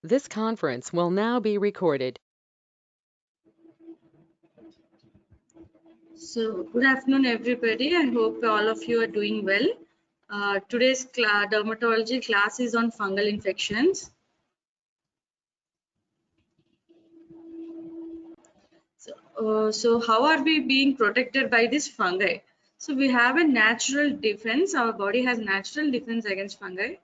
This conference will now be recorded. So, good afternoon, everybody. I hope all of you are doing well. Today's dermatology class is on fungal infections. So how are we being protected by this fungi? So we have a natural defense. Our body has natural defense against fungi.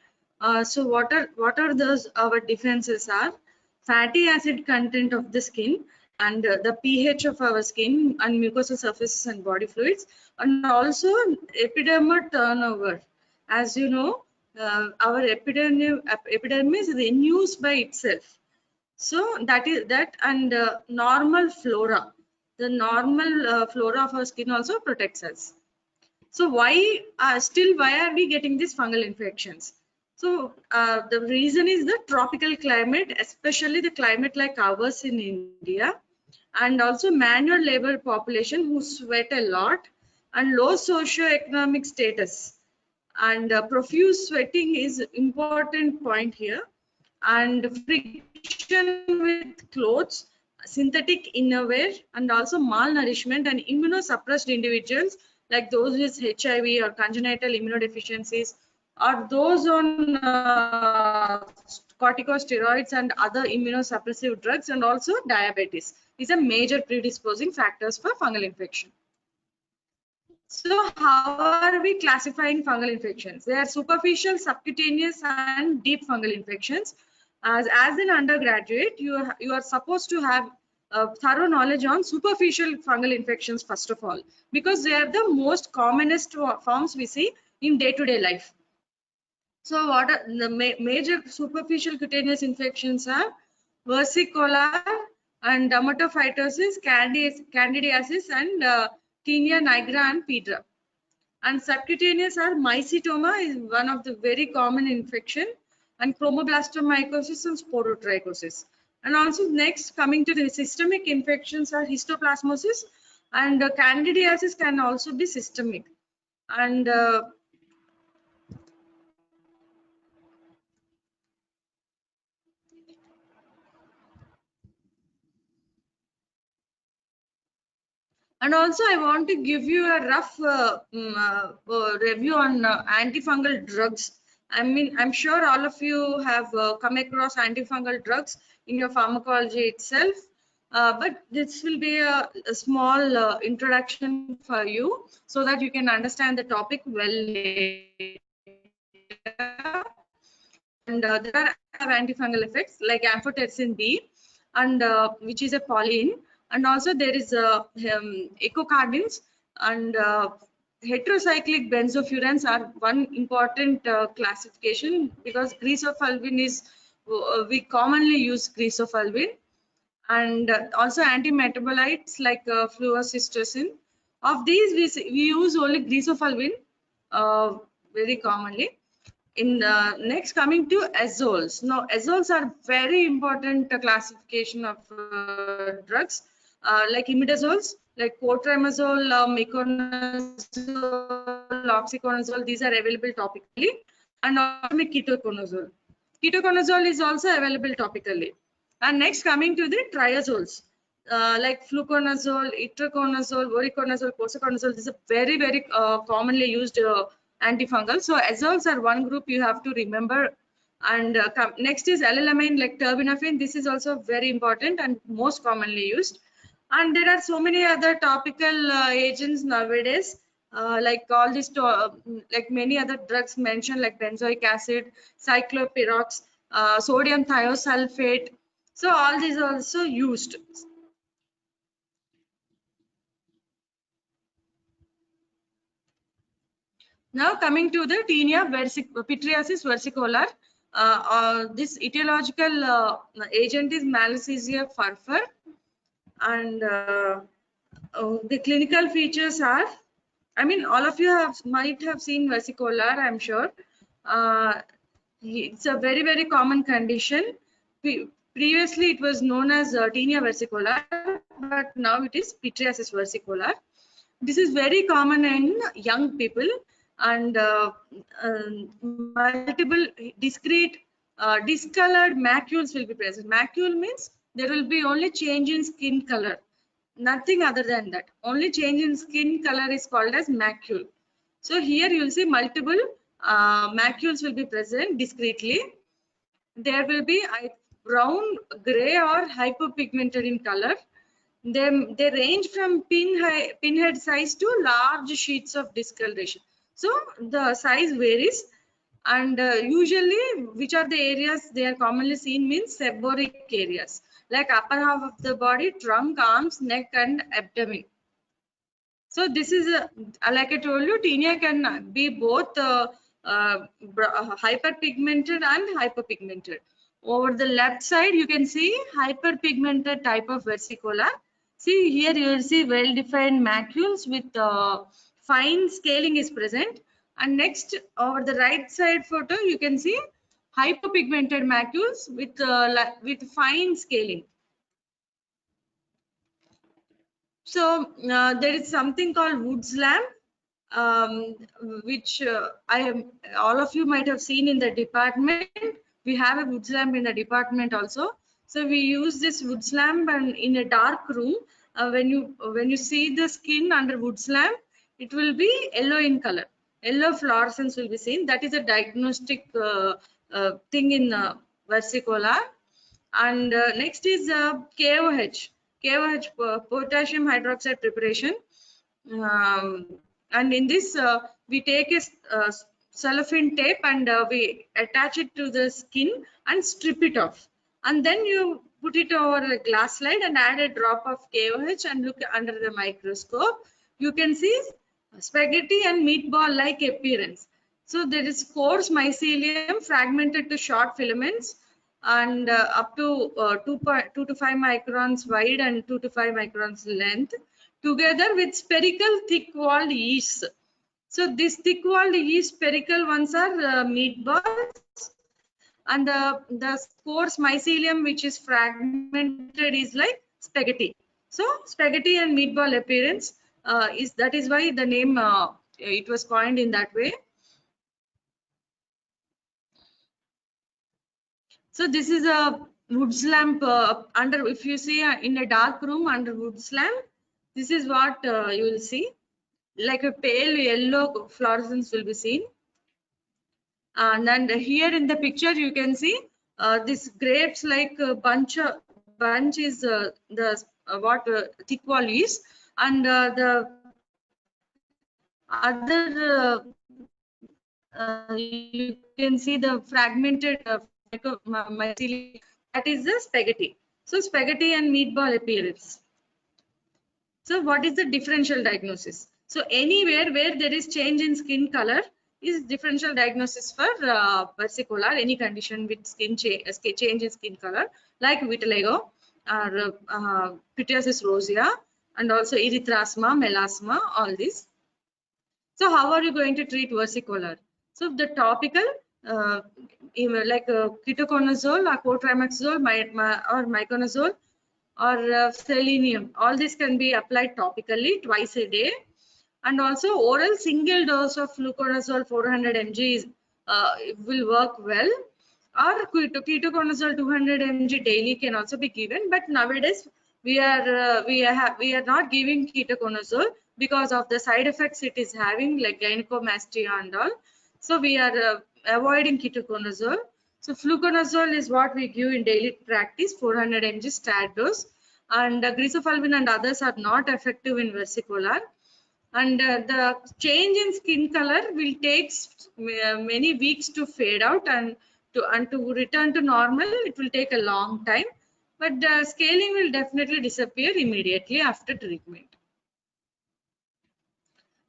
So what are those our defenses are? Fatty acid content of the skin and the pH of our skin and mucosal surfaces and body fluids, and also epidermal turnover. As you know, our epidermis renews by itself, so that is that, and normal flora, the normal flora of our skin also protects us. So why are we getting these fungal infections? So the reason is the tropical climate, especially the climate like ours in India, and also manual labor population who sweat a lot, and low socio-economic status, and profuse sweating is important point here, and friction with clothes, synthetic innerwear, and also malnourishment and immunosuppressed individuals like those with HIV or congenital immunodeficiencies, or those on corticosteroids and other immunosuppressive drugs, and also diabetes. These are major predisposing factors for fungal infection. So how are we classifying fungal infections? They are superficial, subcutaneous, and deep fungal infections. As an undergraduate, you are supposed to have thorough knowledge on superficial fungal infections first of all, because they are the most commonest forms we see in day-to-day life. So what are the major superficial cutaneous infections are versicolor and dermatophytosis, candidiasis, and tinea nigra and pedra. And subcutaneous are mycetoma is one of the very common infection, and chromoblastomycosis and sporotrichosis. And also next, coming to the systemic infections are histoplasmosis, and candidiasis can also be systemic. And also I want to give you a rough review on antifungal drugs. I mean, I'm sure all of you have come across antifungal drugs in your pharmacology itself, but this will be a small introduction for you so that you can understand the topic well later. And there are antifungal effects like amphotericin B, and which is a polyene, and also there is ecocardins, and heterocyclic benzofurans are one important classification, because greaseprofulvin is we commonly use greaseprofulvin, and also antimetabolites like fluocystocin. Of these, we use only greaseprofulvin very commonly. In the next, coming to azoles. Now azoles are very important classification of drugs, like imidazoles, like cotrimazole, meconazole, oxyconazole. These are available topically, and also ketoconazole. Ketoconazole is also available topically. And next, coming to the triazoles, like fluconazole, itraconazole, voriconazole, posaconazole. These are very commonly used antifungal. So azoles are one group you have to remember. And next is allylamine like terbinafine. This is also very important and most commonly used. And there are so many other topical agents nowadays, like all these like many other drugs mentioned, like benzoic acid, cyclopirox, sodium thiosulfate. So all these are also used. Now coming to the tinea pityriasis versicolor, this etiological agent is Malassezia furfur, and the clinical features are, I mean, all of you might have seen versicolor, I'm sure. It's a very common condition. Previously, it was known as tinea versicolor, but now it is pityriasis versicolor. This is very common in young people, and multiple discrete discolored macules will be present. Macule means there will be only change in skin color, nothing other than that. Only change in skin color is called as macule. So here you will see multiple macules will be present discretely. There will be brown, gray, or hyperpigmented in color. They range from pinhead size to large sheets of discoloration. So the size varies, and usually which are the areas they are commonly seen means seborrheic areas like upper half of the body, trunk, arms, neck, and abdomen. So this is like I told you, tinea can be both hyperpigmented and hyperpigmented. Over the left side, you can see hyperpigmented type of versicolor. See here, you will see well-defined macules with fine scaling is present. And next, over the right side photo, you can see hyperpigmented macules with fine scaling. So there is something called Wood's lamp, which all of you might have seen in the department. We have a Wood's lamp in the department also. So we use this Wood's lamp, and in a dark room, when you see the skin under Wood's lamp, it will be yellow in color. Yellow fluorescence will be seen. That is a diagnostic thing in versicolor. And next is KOH. KOH, potassium hydroxide preparation. And in this, we take a cellophane tape and we attach it to the skin and strip it off. And then you put it over a glass slide and add a drop of KOH and look under the microscope. You can see spaghetti and meatball like appearance. So there is coarse mycelium fragmented to short filaments, and up to 2 to 5 microns wide and 2 to 5 microns length, together with spherical thick-walled yeasts. So these thick-walled yeast spherical ones are meatballs, and the coarse mycelium which is fragmented is like spaghetti. So spaghetti and meatball appearance that is why the name it was coined in that way. So this is a Wood's lamp under, if you see in a dark room under Wood's lamp, this is what you will see, like a pale yellow fluorescence will be seen. And then here in the picture you can see this grapes like bunch is the what thick wall is, and the other you can see the fragmented mycelium, that is the spaghetti. So spaghetti and meatball appearance. So what is the differential diagnosis? So anywhere where there is change in skin color is differential diagnosis for versicolor, any condition with change in skin color like vitiligo or pityriasis rosea, and also erythrasma, melasma, all this. So how are you going to treat versicolor? So the topical like ketoconazole or cotrimoxazole or miconazole or selenium, all this can be applied topically twice a day. And also oral single dose of fluconazole 400 mg will work well, or ketoconazole 200 mg daily can also be given. But nowadays we are not giving ketoconazole because of the side effects it is having, like gynecomastia and all. So we are avoiding ketoconazole. So fluconazole is what we give in daily practice, 400 mg stat dose. And griseofulvin and others are not effective in versicolor. And the change in skin color will take many weeks to fade out, and to return to normal it will take a long time, but the scaling will definitely disappear immediately after treatment.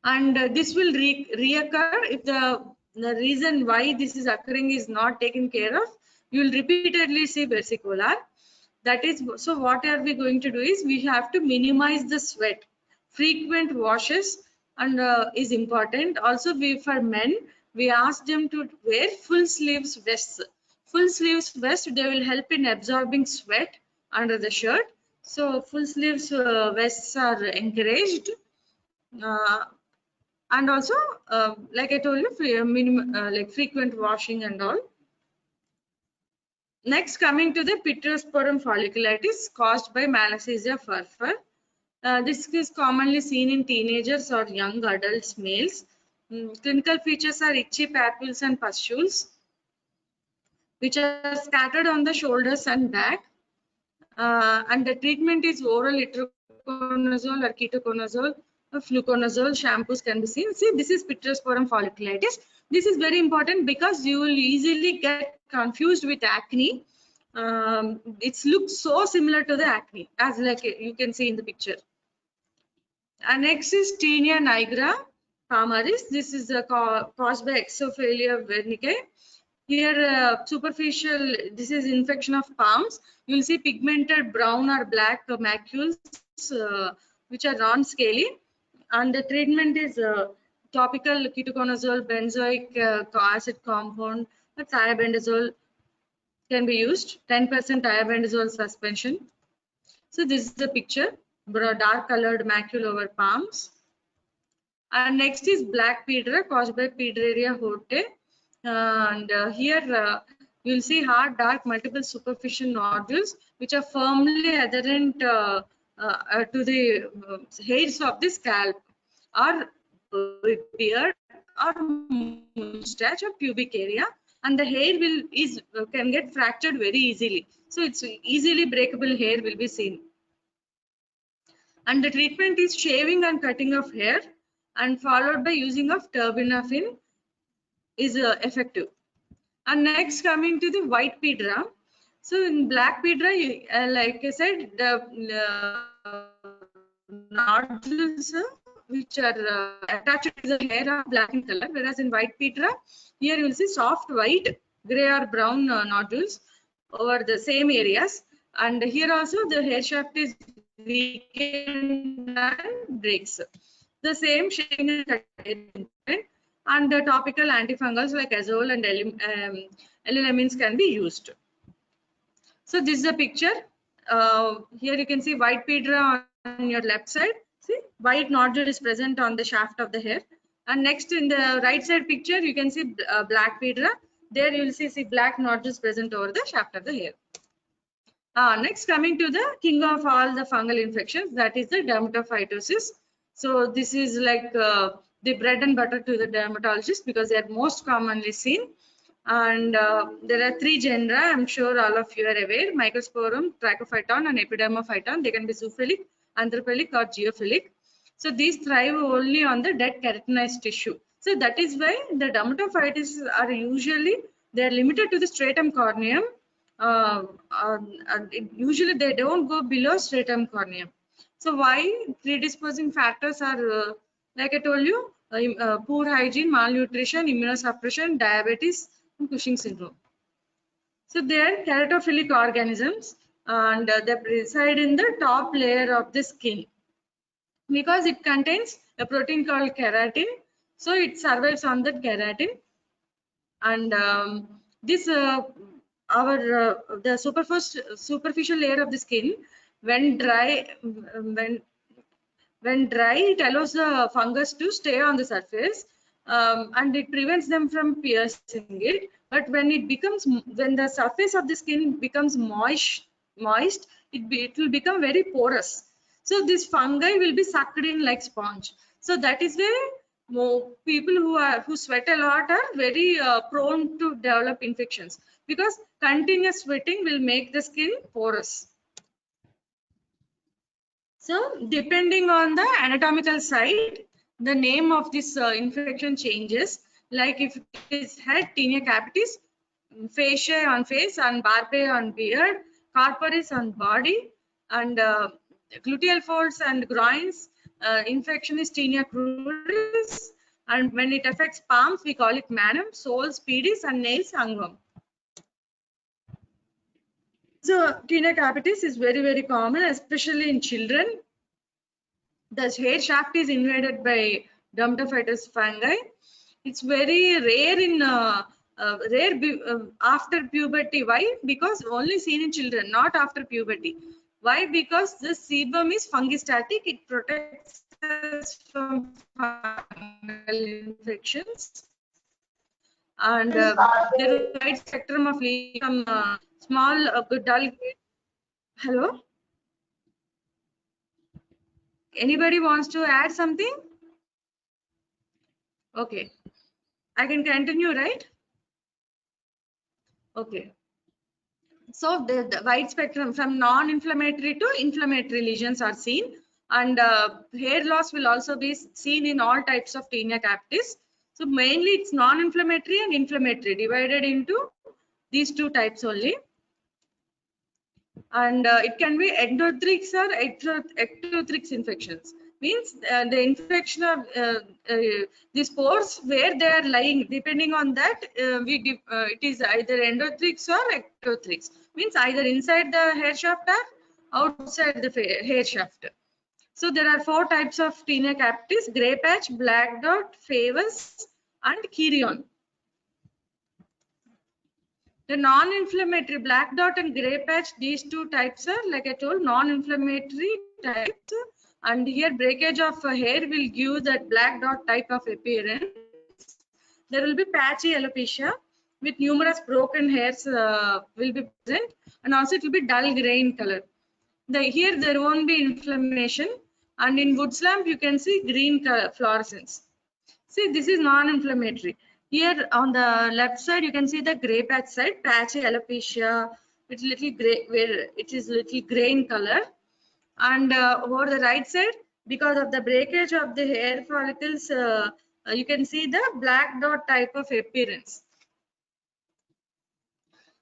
And this will reoccur if the reason why this is occurring is not taken care of. You will repeatedly see versicolor. That is, so what are we going to do is we have to minimize the sweat. Frequent washes and is important. Also, for men, we ask them to wear full sleeves vests. Full sleeves vest, they will help in absorbing sweat under the shirt. So full sleeves vests are encouraged. And also, like I told you, like frequent washing and all. Next, coming to the Pityrosporum folliculitis caused by Malassezia furfur. This is commonly seen in teenagers or young adults males. Clinical features are itchy papules and pustules, which are scattered on the shoulders and back. And the treatment is oral itraconazole or ketoconazole or fluconazole shampoos can be seen. See, this is Pityrosporum folliculitis. This is very important because you will easily get confused with acne. It looks so similar to the acne as like you can see in the picture. And next is Tinea nigra palmaris. This is caused by Exophalia wernickeii. Here, superficial, this is infection of palms. You will see pigmented brown or black macules, which are non-scaly. And the treatment is topical ketoconazole, benzoic acid compound, thiabendazole can be used. 10% thiabendazole suspension. So this is the picture, dark colored macule over palms. And next is black pedra caused by Pedreria horte. And here you'll see hard, dark, multiple superficial nodules which are firmly adherent to the hairs of the scalp or beard or mustache or pubic area, and the hair can get fractured very easily. So it's easily breakable hair will be seen. And the treatment is shaving and cutting of hair, and followed by using of terbinafine is effective. And next, coming to the white pedra. So in black pedra, like I said, the nodules which are attached to the hair are black in color, whereas in white pedra, here you will see soft white, gray or brown nodules over the same areas. And here also the hair shaft is weakened and breaks. The same shaving and the topical antifungals like azole and Elilamines can be used. So this is a picture. Here you can see white pedra on your left side. See, white nodule is present on the shaft of the hair. And next in the right side picture, you can see black pedra. There you will see black nodules present over the shaft of the hair. Next, coming to the king of all the fungal infections, that is the dermatophytosis. So this is like the bread and butter to the dermatologist because they are most commonly seen. And there are 3 genera. I'm sure all of you are aware: Mycosporum, Trichophyton, and Epidermophyton. They can be zoophilic, anthrophilic, or geophilic. So these thrive only on the dead keratinized tissue. So that is why the dermatophytes are usually they are limited to the stratum corneum. Usually they don't go below stratum corneum. So why? Predisposing factors are like I told you, poor hygiene, malnutrition, immunosuppression, diabetes, and Cushing syndrome. So they are keratophilic organisms, and they reside in the top layer of the skin because it contains a protein called keratin. So it survives on that keratin, and this the superficial layer of the skin, when dry, when dry, it allows the fungus to stay on the surface, and it prevents them from piercing it. But when the surface of the skin becomes moist, it will become very porous. So this fungi will be sucked in like sponge. So that is why people who sweat a lot are very prone to develop infections, because continuous sweating will make the skin porous. So depending on the anatomical site, the name of this infection changes. Like if it is head, tinea capitis, faciae on face, and barbae on beard, corporis on body, and gluteal folds and groins. Infection is tinea cruris, and when it affects palms, we call it manum, soles, pedis, and nails, angum. So tinea capitis is very common, especially in children. The hair shaft is invaded by dermatophytous fungi. It's very rare in after puberty. Why? Because only seen in children, not after puberty. Why? Because the sebum is fungistatic. It protects us from fungal infections, and there is a wide spectrum of from Small dull. Hello. Anybody wants to add something? Okay, I can continue, right? Okay. So the wide spectrum from non-inflammatory to inflammatory lesions are seen, and hair loss will also be seen in all types of tinea capitis. So mainly it's non-inflammatory and inflammatory divided into these two types only. And it can be endothrix or ectothrix infections. Means the infection of the spores where they are lying, depending on that it is either endothrix or ectothrix. Means either inside the hair shaft or outside the hair shaft. So there are 4 types of tinea capitis: grey patch, black dot, favus, and chirion. The non-inflammatory black dot and grey patch, these two types are, like I told, non-inflammatory types. And here breakage of hair will give that black dot type of appearance. There will be patchy alopecia with numerous broken hairs will be present, and also it will be dull grey in color. Here there won't be inflammation, and in wood slump you can see green fluorescence. See, this is non-inflammatory. Here on the left side, you can see the gray patch side, patchy alopecia, it's little gray, where it is little gray in color. And over the right side, because of the breakage of the hair follicles, you can see the black dot type of appearance.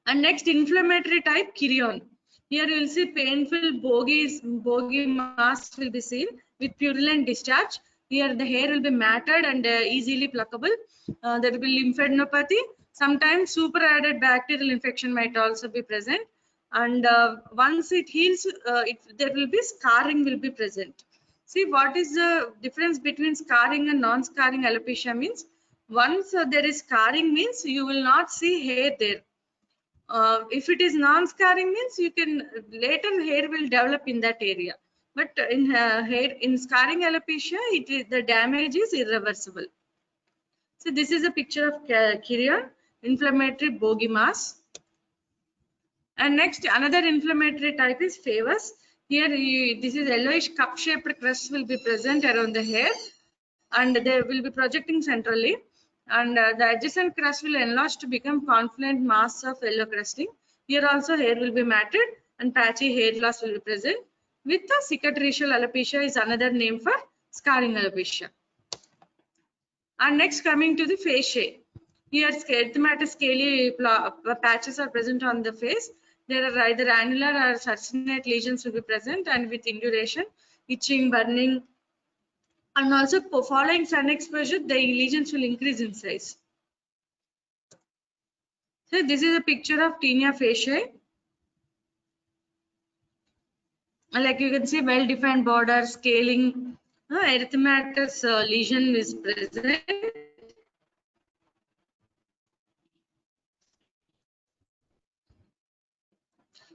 And next, inflammatory type, chirion. Here you will see painful bogey mass will be seen with purulent discharge. Here the hair will be matted and easily pluckable. There will be lymphadenopathy. Sometimes superadded bacterial infection might also be present. And once it heals, there will be scarring will be present. See, what is the difference between scarring and non-scarring alopecia means? Once there is scarring means you will not see hair there. If it is non-scarring means you can later hair will develop in that area, but in hair in scarring alopecia the damage is irreversible. So this is a picture of chirion, inflammatory bogey mass. And next, another inflammatory type is favus. Here this is yellowish cup shaped crust will be present around the hair, and they will be projecting centrally, and the adjacent crust will enlarge to become confluent mass of yellow crusting. Here also hair will be matted and patchy hair loss will be present. With the cicatricial alopecia is another name for scarring alopecia. And next, coming to the faciae. Here erythematous scaly patches are present on the face. There are either annular or succinate lesions will be present, and with induration, itching, burning, and also following sun exposure, the lesions will increase in size. So this is a picture of tinea faciae. Like you can see, well-defined border, scaling, erythematous lesion is present.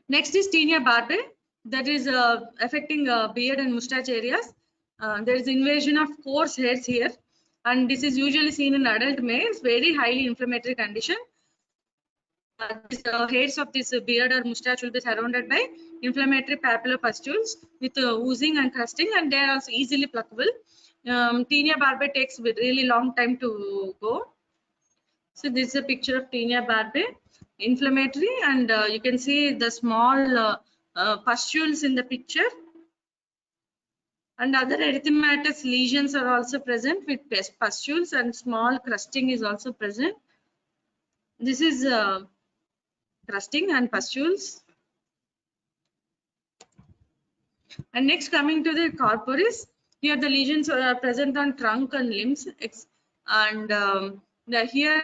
Next is tinea barbae, that is affecting beard and mustache areas. There is invasion of coarse hairs here, and this is usually seen in adult males, very highly inflammatory condition. The hairs of this beard or mustache will be surrounded by inflammatory papulopustules with oozing and crusting, and they are also easily pluckable. Tinea barbae takes a really long time to go. So this is a picture of tinea barbae, inflammatory, and you can see the small pustules in the picture. And other erythematous lesions are also present with pustules, and small crusting is also present. This is crusting and pustules. And next, coming to the corporis, here the lesions are present on trunk and limbs, and here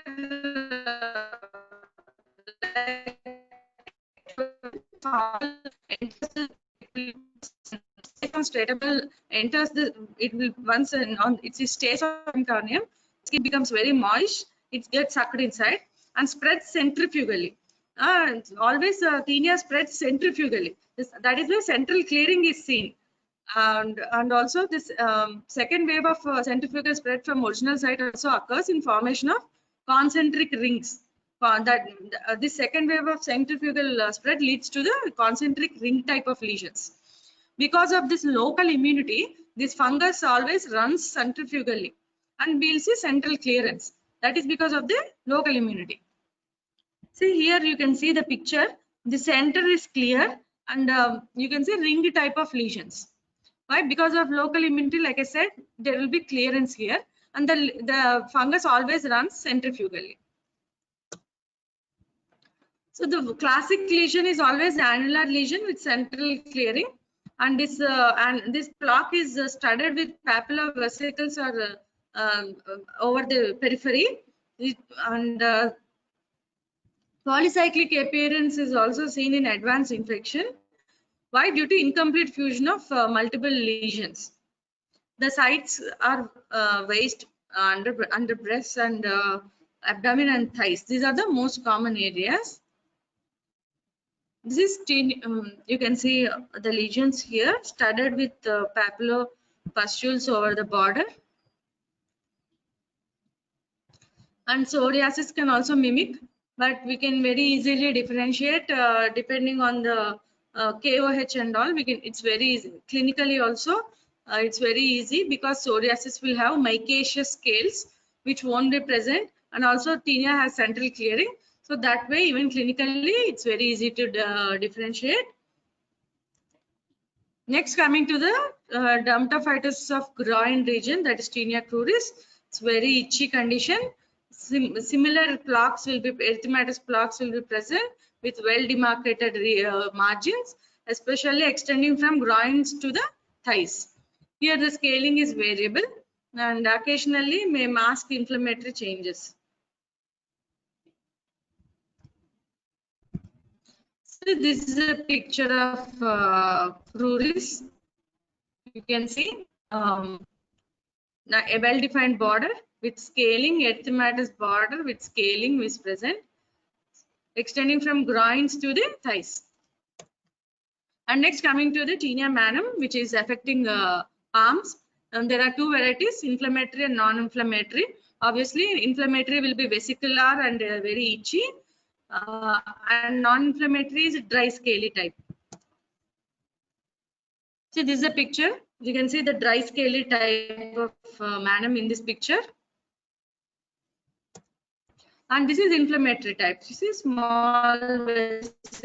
enters the it will once on it stays on corneum, skin becomes very moist, it gets sucked inside and spreads centrifugally. Always tinea spreads centrifugally. That is why central clearing is seen. And also this second wave of centrifugal spread from original site also occurs in formation of concentric rings. this second wave of centrifugal spread leads to the concentric ring type of lesions. Because of this local immunity, this fungus always runs centrifugally, and we'll see central clearance. That is because of the local immunity. See here, you can see the picture. The center is clear, and you can see ring type of lesions. Why? Because of local immunity, like I said, there will be clearance here, and the fungus always runs centrifugally. So the classic lesion is always annular lesion with central clearing, and this plaque is studded with papilla vesicles or over the periphery, and polycyclic appearance is also seen in advanced infection. Why? Due to incomplete fusion of multiple lesions. The sites are waist, under breast, and abdomen and thighs. These are the most common areas. This is you can see the lesions here studded with papillopustules over the border. And psoriasis can also mimic, but we can very easily differentiate depending on the KOH and all. It's very easy. Clinically also, it's very easy because psoriasis will have micaceous scales which won't be present, and also tinea has central clearing. So that way, even clinically, it's very easy to differentiate. Next, coming to the dermatophytosis of groin region, that is tinea cruris. It's very itchy condition. Similar plaques will be, erythematous plaques will be present with well demarcated margins, especially extending from groins to the thighs. Here the scaling is variable and occasionally may mask inflammatory changes. So this is a picture of cruris. You can see a well-defined border with scaling, erythematous border with scaling is present, extending from groins to the thighs. And next, coming to the tinea manum, which is affecting arms. And there are two varieties, inflammatory and non-inflammatory. Obviously, inflammatory will be vesicular and very itchy. And non-inflammatory is dry scaly type. See, this is a picture. You can see the dry scaly type of manum in this picture. And this is inflammatory type. This is small vesicles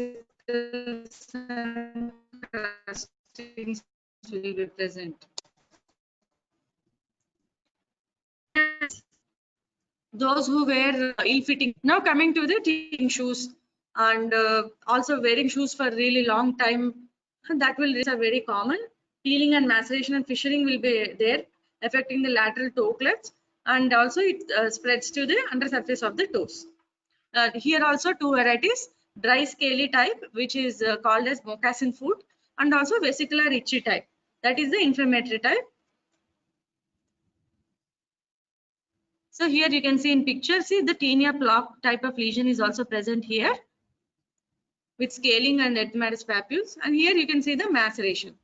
and crustings will be present. Those who wear ill-fitting. Now coming to the teaching shoes, and also wearing shoes for really long time, that will are very common. Peeling and maceration and fissuring will be there, affecting the lateral toe clefts, and also it spreads to the undersurface of the toes. Here also two varieties, dry scaly type, which is called as moccasin foot, and also vesicular itchy type, that is the inflammatory type. So here you can see in picture, see the tinea plaque type of lesion is also present here with scaling and erythematous papules, and here you can see the maceration.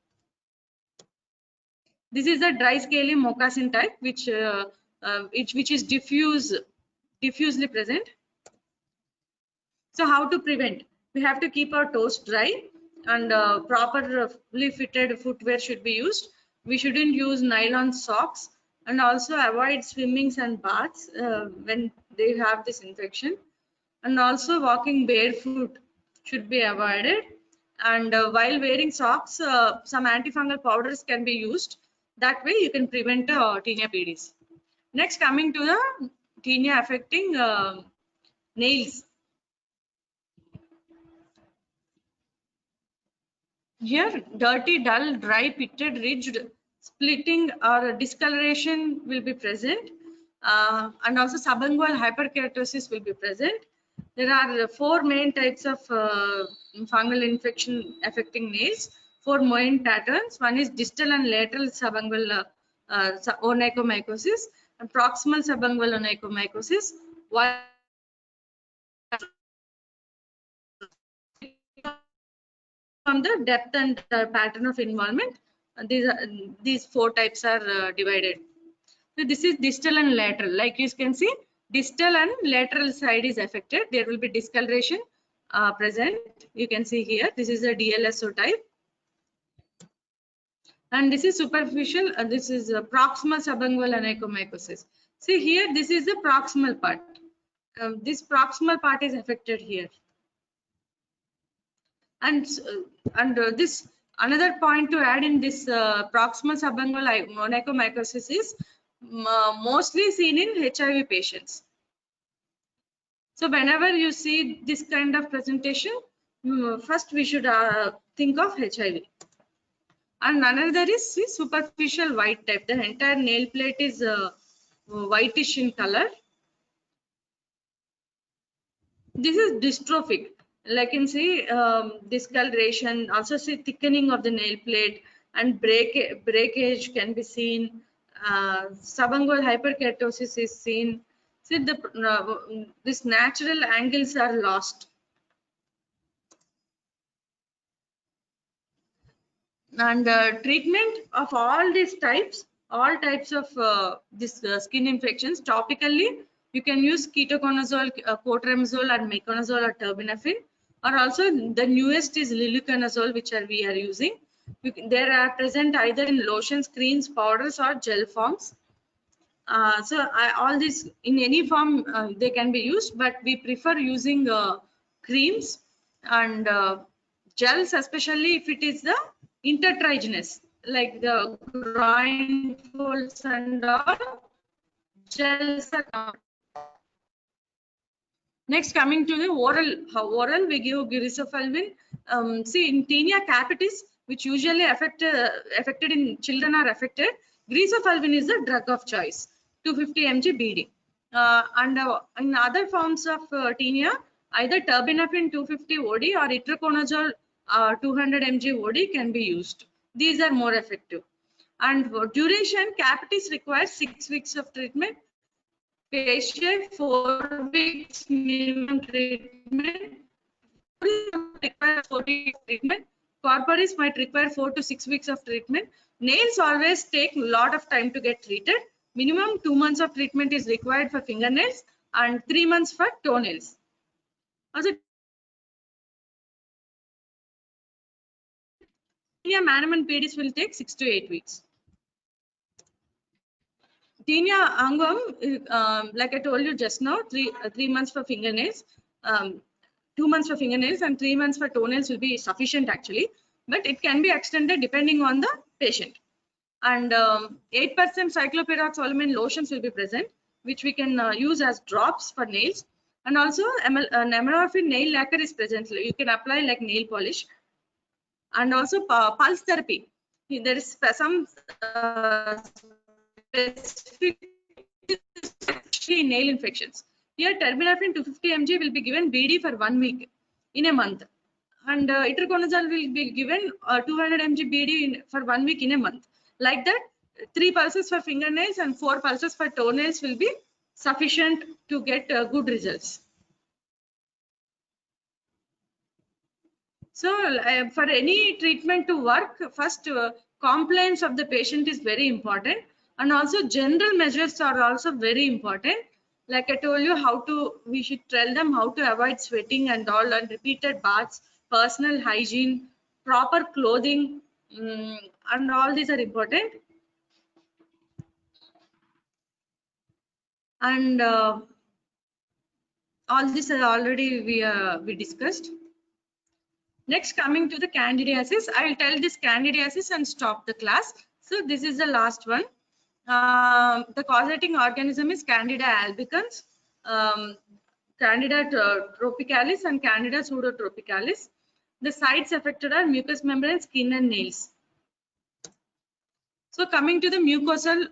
This is the dry scaly moccasin type, which is diffusely present. So how to prevent? We have to keep our toes dry, and properly fitted footwear should be used. We shouldn't use nylon socks, and also avoid swimmings and baths when they have this infection. And also walking barefoot should be avoided. And while wearing socks, some antifungal powders can be used. That way you can prevent tinea pedis. Next, coming to the tinea affecting nails. Here, dirty, dull, dry, pitted, ridged, splitting or discoloration will be present, and also subungual hyperkeratosis will be present. There are four main types of fungal infection affecting nails, four main patterns. One is distal and lateral subungual onychomycosis, and proximal subungual onychomycosis. One from the depth and pattern of involvement, these four types are divided. So this is distal and lateral. Like you can see, distal and lateral side is affected. There will be discoloration present. You can see here, this is a DLSO type. And this is superficial, this is proximal subungual onychomycosis. See here, this is the proximal part. This proximal part is affected here. And this another point to add in this proximal subungual onychomycosis is mostly seen in HIV patients. So whenever you see this kind of presentation, first we should think of HIV. And another is superficial white type. The entire nail plate is whitish in color. This is dystrophic. Like you can see discoloration, also see thickening of the nail plate, and breakage can be seen. Subungual hyperkeratosis is seen. See this natural angles are lost. And treatment of all these types, all types of skin infections, topically you can use ketoconazole, cotrimazole, and meconazole or terbinafine, or also the newest is liluconazole, which we are using. They are present either in lotions, creams, powders, or gel forms. All these in any form they can be used, but we prefer using creams and gels, especially if it is the intertriginous, like the groin folds and all. Gels are next, coming to the oral. How oral we give glycophalvin. See, in tinea capitis, which usually affected in children are affected, glycophalvin is the drug of choice, 250 mg BD. And in other forms of tinea, either terbinafine 250 OD or itraconazole 200 mg OD can be used. These are more effective. And for duration, capitis requires 6 weeks of treatment. Facial 4 weeks minimum treatment. Require 4 weeks treatment. Corporis might require 4 to 6 weeks of treatment. Nails always take a lot of time to get treated. Minimum 2 months of treatment is required for fingernails and 3 months for toenails. Also, Manam and pedis will take 6 to 8 weeks. Tinea angum, like I told you just now, 3 months for fingernails, 2 months for fingernails, and 3 months for toenails will be sufficient actually, but it can be extended depending on the patient. And 8% cyclopyroxalumin lotions will be present, which we can use as drops for nails. And also amorphine nail lacquer is present. You can apply like nail polish. And also pulse therapy. There is some specific nail infections. Here terbinafine 250 mg will be given BD for 1 week in a month. And itraconazole will be given 200 mg BD for 1 week in a month. Like that, 3 pulses for fingernails and 4 pulses for toenails will be sufficient to get good results. So for any treatment to work, first compliance of the patient is very important, and also general measures are also very important. Like I told you, we should tell them how to avoid sweating and all, and repeated baths, personal hygiene, proper clothing, and all these are important. And all this are already we discussed. Next, coming to the candidiasis, I will tell this candidiasis and stop the class. So this is the last one. The causating organism is Candida albicans, Candida tropicalis, and Candida pseudotropicalis. The sites affected are mucous membrane, skin, and nails. So coming to the mucosal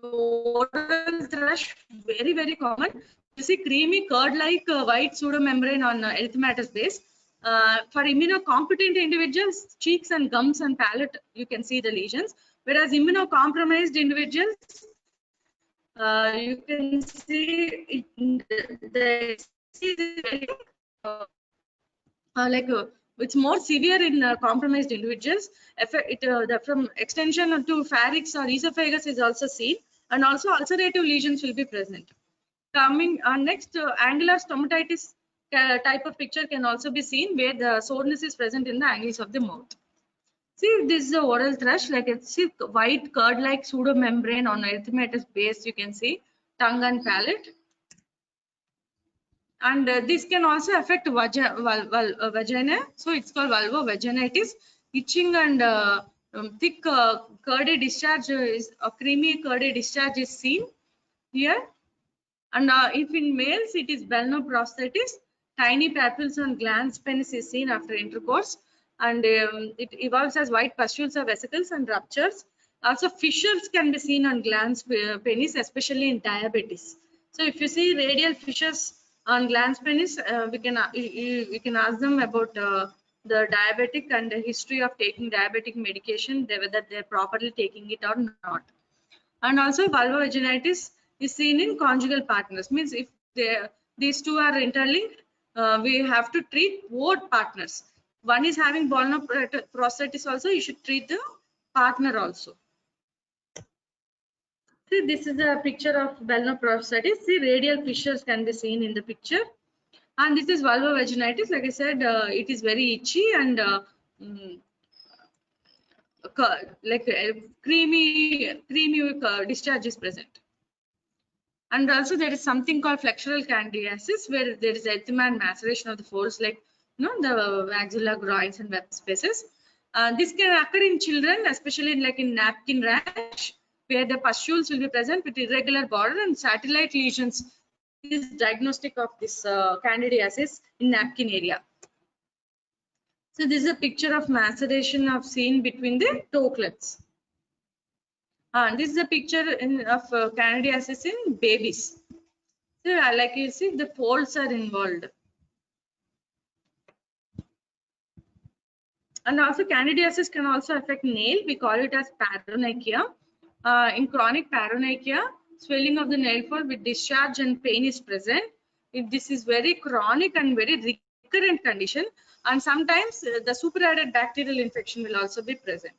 oral thrush, very, very common. You see creamy curd-like white pseudomembrane on erythematous base. For immunocompetent individuals, cheeks and gums and palate, you can see the lesions. Whereas immunocompromised individuals, you can see it's more severe in compromised individuals. From extension to pharynx or esophagus is also seen, and also ulcerative lesions will be present. Coming next, angular stomatitis type of picture can also be seen where the soreness is present in the angles of the mouth. See, this is the oral thrush, like it's see white curd-like pseudomembrane on erythematous base. You can see tongue and palate, and this can also affect vagina. So it's called vulvovaginitis. Itching and thick curdy discharge is a creamy curdy discharge is seen here. And if in males, it is belnoprostatitis. Tiny papules on glans penis is seen after intercourse, and it evolves as white pustules or vesicles and ruptures. Also, fissures can be seen on glans penis, especially in diabetes. So, if you see radial fissures on glans penis, we can ask them about the diabetic and the history of taking diabetic medication, whether they're properly taking it or not. And also vulvovaginitis is seen in conjugal partners, means if these two are interlinked, we have to treat both partners. One is having prostatitis also, you should treat the partner also. See, this is a picture of prostatitis. See, radial fissures can be seen in the picture, and this is vulvovaginitis. Like I said, it is very itchy and mm, like creamy discharge is present. And also there is something called flexural candidiasis, where there is erythema and maceration of the folds, like the axilla, groins, and web spaces. This can occur in children, especially in napkin rash, where the pustules will be present with irregular border and satellite lesions. This is diagnostic of this candidiasis in napkin area. So this is a picture of maceration of seen between the toe clips. This is a picture of candidiasis in babies. So, like you see, the folds are involved. And also candidiasis can also affect nail. We call it as paronychia. In chronic paronychia, swelling of the nail fold with discharge and pain is present. This is very chronic and very recurrent condition. And sometimes the superadded bacterial infection will also be present.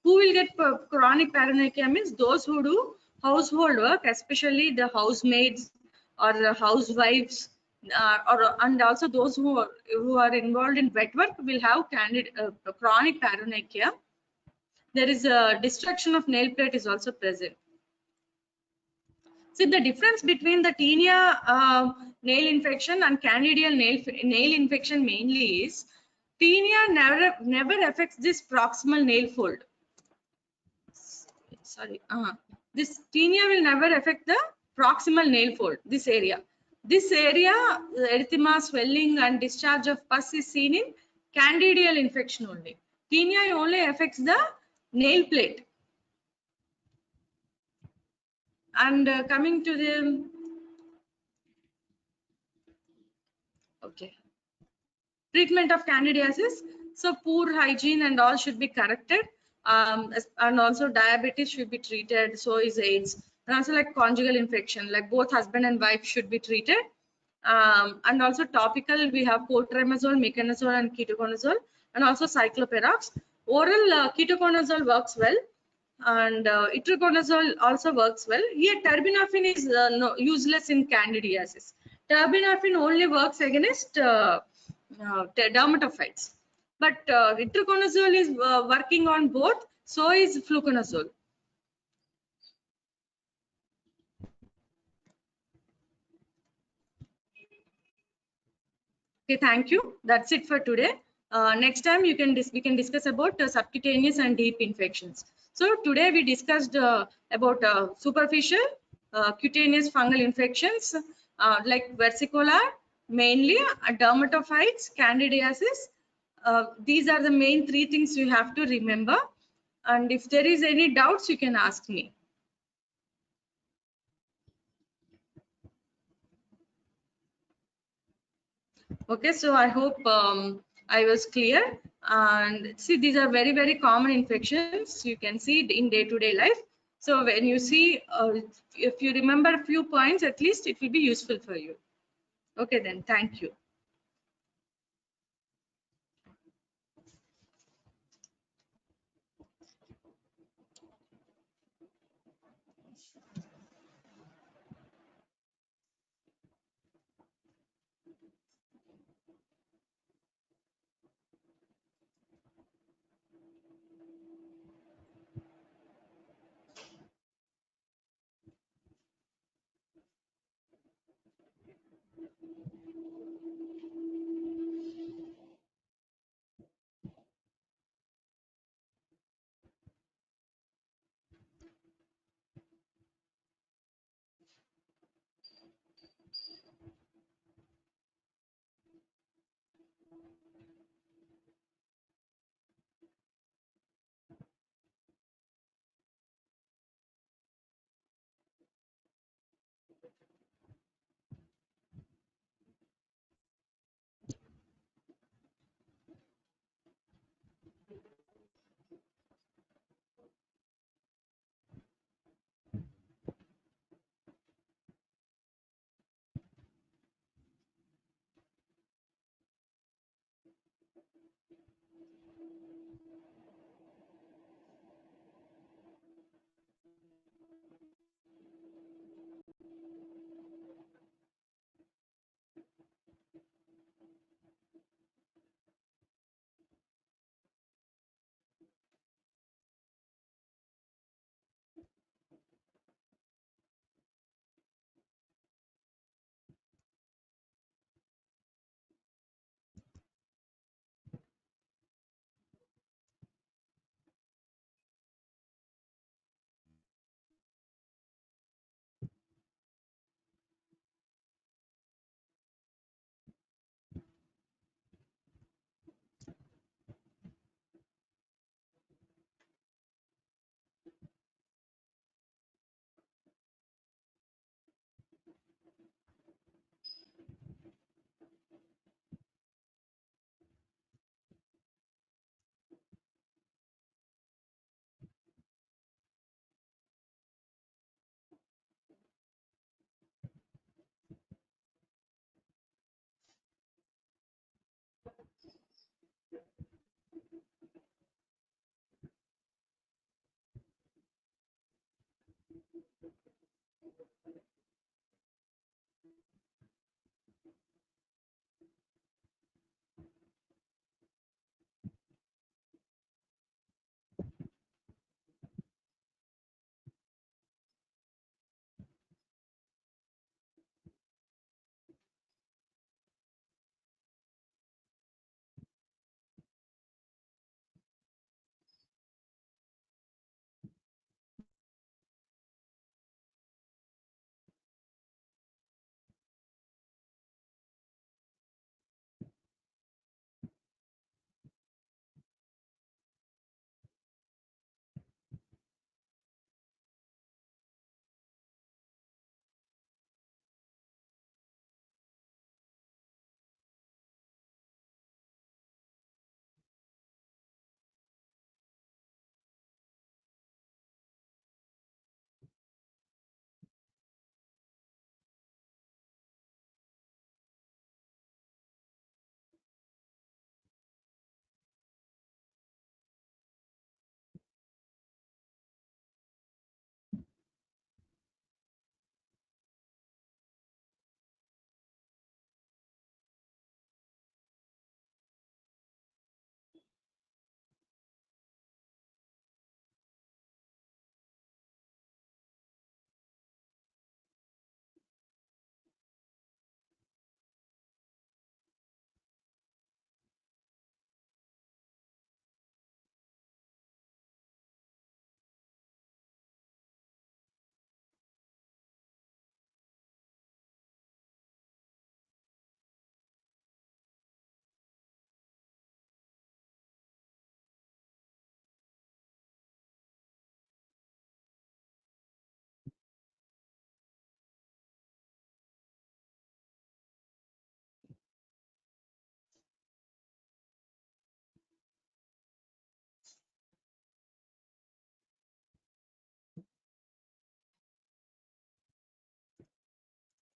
Who will get chronic paronychia means those who do household work, especially the housemaids or the housewives, and also those who are involved in wet work will have chronic paronychia. There is a destruction of nail plate is also present. See, the difference between the tinea nail infection and candidial nail infection mainly is tinea never affects this proximal nail fold. Sorry, this tinea will never affect the proximal nail fold, this area. This area, erythema, swelling, and discharge of pus is seen in candidial infection only. Tinea only affects the nail plate. And coming to the treatment of candidiasis, so poor hygiene and all should be corrected, and also diabetes should be treated, so is AIDS, and also like conjugal infection, like both husband and wife should be treated. And also topical, we have cotrimazole, meconazole, and ketoconazole, and also cycloperox. Oral ketoconazole works well, and itraconazole also works well. Here terbinafine is useless in candidiasis. Terbinafine only works against dermatophytes, but itraconazole is working on both, so is fluconazole. Okay, thank you. That's it for today. Next time we can discuss about subcutaneous and deep infections. So today we discussed about superficial cutaneous fungal infections like versicolor, mainly dermatophytes, candidiasis. These are the main three things you have to remember. And if there is any doubts, you can ask me. Okay, so I hope I was clear. And see, these are very common infections you can see in day-to-day life. So when you see, if you remember a few points, at least it will be useful for you. Okay, then, thank you.